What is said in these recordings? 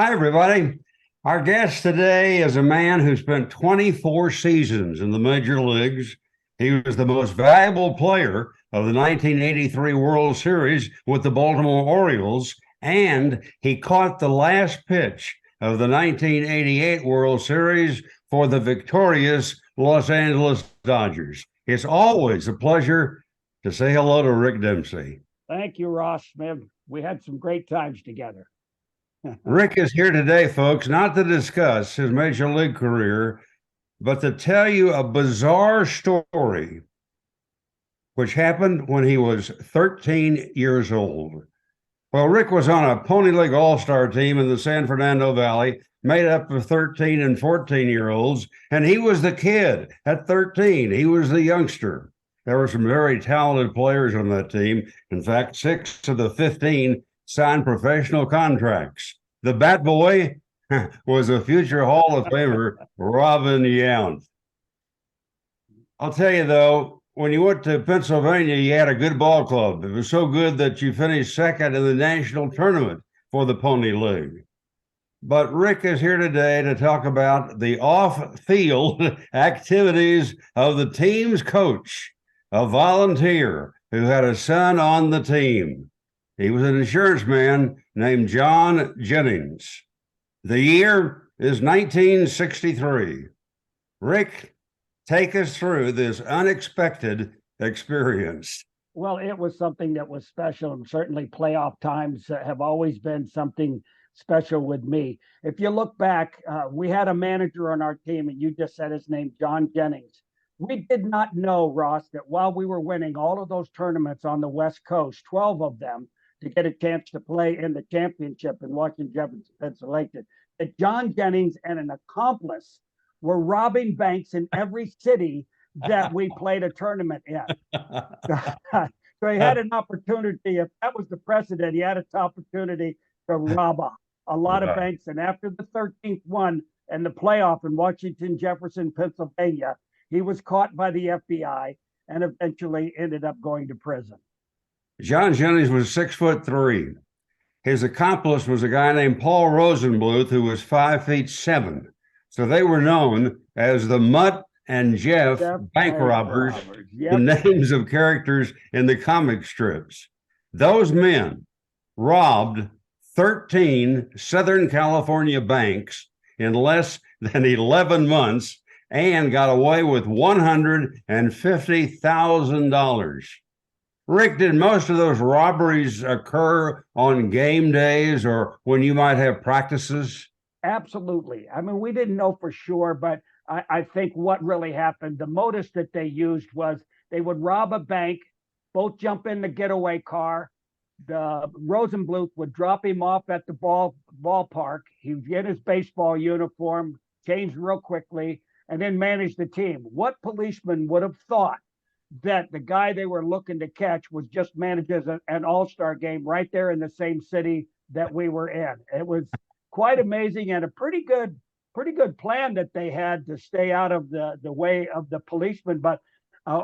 Hi, everybody. Our guest today is a man who spent 24 seasons in the major leagues. He was the most valuable player of the 1983 World Series with the Baltimore Orioles, and he caught the last pitch of the 1988 World Series for the victorious Los Angeles Dodgers. It's always a pleasure to say hello to Rick Dempsey. Thank you, Ross. Man, we had some great times together. Rick is here today, folks, not to discuss his major league career, but to tell you a bizarre story which happened when he was 13 years old. Well, Rick was on a Pony League All-Star team in the San Fernando Valley, made up of 13 and 14-year-olds, and he was the kid at 13. He was the youngster. There were some very talented players on that team. In fact, 6 of the 15 signed professional contracts. The bat boy was a future Hall of Famer, Robin Yount. I'll tell you, though, when you went to Pennsylvania, you had a good ball club. It was so good that you finished second in the national tournament for the Pony League. But Rick is here today to talk about the off-field activities of the team's coach, a volunteer who had a son on the team. He was an insurance man named John Jennings. The year is 1963. Rick, take us through this unexpected experience. Well, it was something that was special, and certainly playoff times have always been something special with me. If you look back, we had a manager on our team, and you just said his name, John Jennings. We did not know, Ross, that while we were winning all of those tournaments on the West Coast, 12 of them, to get a chance to play in the championship in Washington, Jefferson, Pennsylvania, that John Jennings and an accomplice were robbing banks in every city that we played a tournament in. So he had an opportunity, if that was the precedent, he had an opportunity to rob a lot of banks. And after the 13th one and the playoff in Washington, Jefferson, Pennsylvania, he was caught by the FBI and eventually ended up going to prison. John Jennings was 6'3". His accomplice was a guy named Paul Rosenbluth, who was 5'7". So they were known as the Mutt and Jeff bank robbers, the names of characters in the comic strips. Those men robbed 13 Southern California banks in less than 11 months and got away with $150,000. Rick, did most of those robberies occur on game days or when you might have practices? Absolutely. I mean, we didn't know for sure, but I think what really happened, the modus that they used was they would rob a bank, both jump in the getaway car. The Rosenbluth would drop him off at the ballpark. He would get his baseball uniform, change real quickly, and then manage the team. What policeman would have thought that the guy they were looking to catch was just manages an all-star game right there in the same city that we were in? It was quite amazing and a pretty good plan that they had to stay out of the way of the policemen. But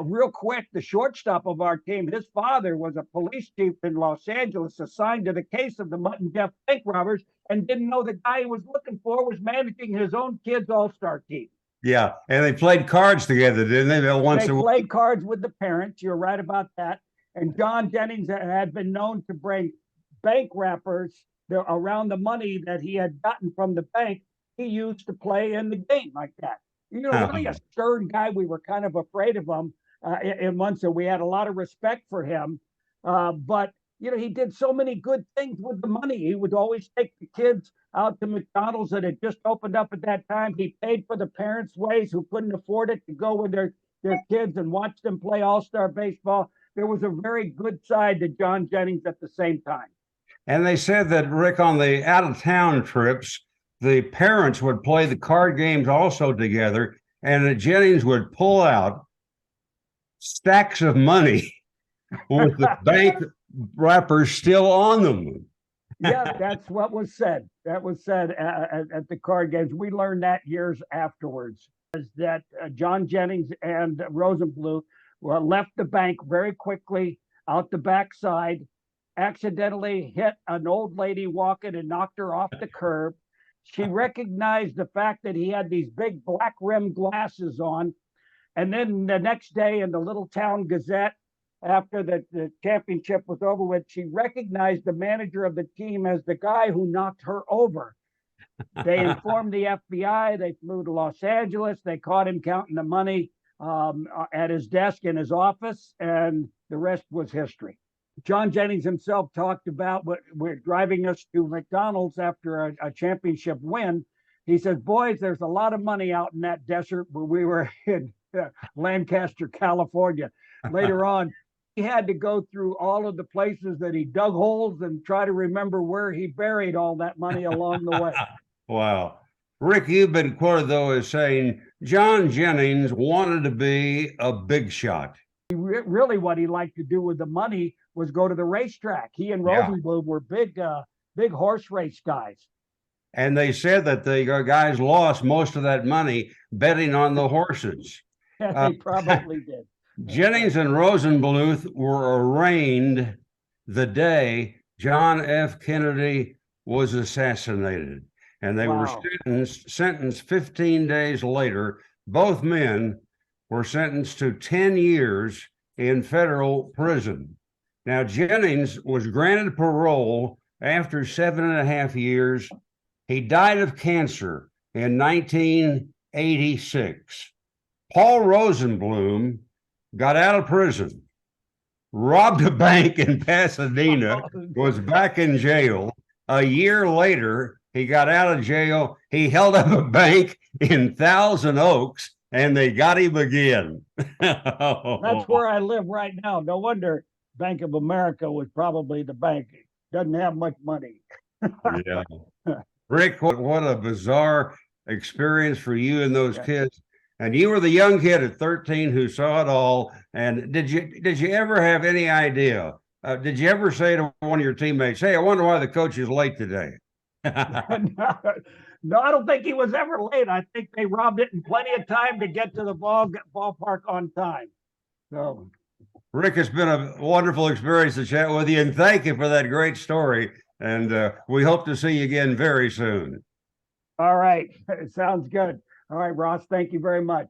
real quick, the shortstop of our team, his father was a police chief in Los Angeles assigned to the case of the Mutt and Jeff bank robbers and didn't know the guy he was looking for was managing his own kid's all-star team. Yeah, and they played cards together, didn't they? They played cards with the parents. You're right about that. And John Jennings had been known to bring bank wrappers around the money that he had gotten from the bank. He used to play in the game like that. You know, really a stern guy. We were kind of afraid of him in Munson. We had a lot of respect for him. But, you know, he did so many good things with the money. He would always take the kids out to McDonald's that had just opened up at that time. He paid for the parents' ways who couldn't afford it to go with their kids and watch them play all-star baseball. There was a very good side to John Jennings at the same time. And they said that, Rick, on the out-of-town trips, the parents would play the card games also together, and that Jennings would pull out stacks of money with the bank wrappers still on them. Yeah, that's what was said. That was said at the card games. We learned that years afterwards, is that John Jennings and Rosenbluth left the bank very quickly out the backside, accidentally hit an old lady walking and knocked her off the curb. She recognized the fact that he had these big black rimmed glasses on. And then the next day in the Little Town Gazette, after the championship was over with, she recognized the manager of the team as the guy who knocked her over. They informed the FBI. They flew to Los Angeles. They caught him counting the money at his desk in his office, and the rest was history. John Jennings himself talked about what we're driving us to McDonald's after a championship win. He says, boys, there's a lot of money out in that desert where we were in Lancaster, California. Later on, he had to go through all of the places that he dug holes and try to remember where he buried all that money along the way. Wow. Rick, you've been quoted, though, as saying John Jennings wanted to be a big shot. Really, what he liked to do with the money was go to the racetrack. He and Rosenblum were big horse race guys. And they said that the guys lost most of that money betting on the horses. They probably did. Jennings and Rosenbluth were arraigned the day John F. Kennedy was assassinated. And they were sentenced 15 days later. Both men were sentenced to 10 years in federal prison. Now, Jennings was granted parole after 7.5 years. He died of cancer in 1986. Paul Rosenblum got out of prison, robbed a bank in Pasadena, was back in jail. A year later, he got out of jail. He held up a bank in Thousand Oaks, and they got him again. That's where I live right now. No wonder Bank of America was probably the bank. Doesn't have much money. Yeah. Rick, what a bizarre experience for you and those kids. And you were the young kid at 13 who saw it all. And did you ever have any idea? Did you ever say to one of your teammates, "Hey, I wonder why the coach is late today"? No, I don't think he was ever late. I think they robbed it in plenty of time to get to the ballpark on time. So, Rick, it's been a wonderful experience to chat with you, and thank you for that great story. And we hope to see you again very soon. All right. Sounds good. All right, Ross, thank you very much.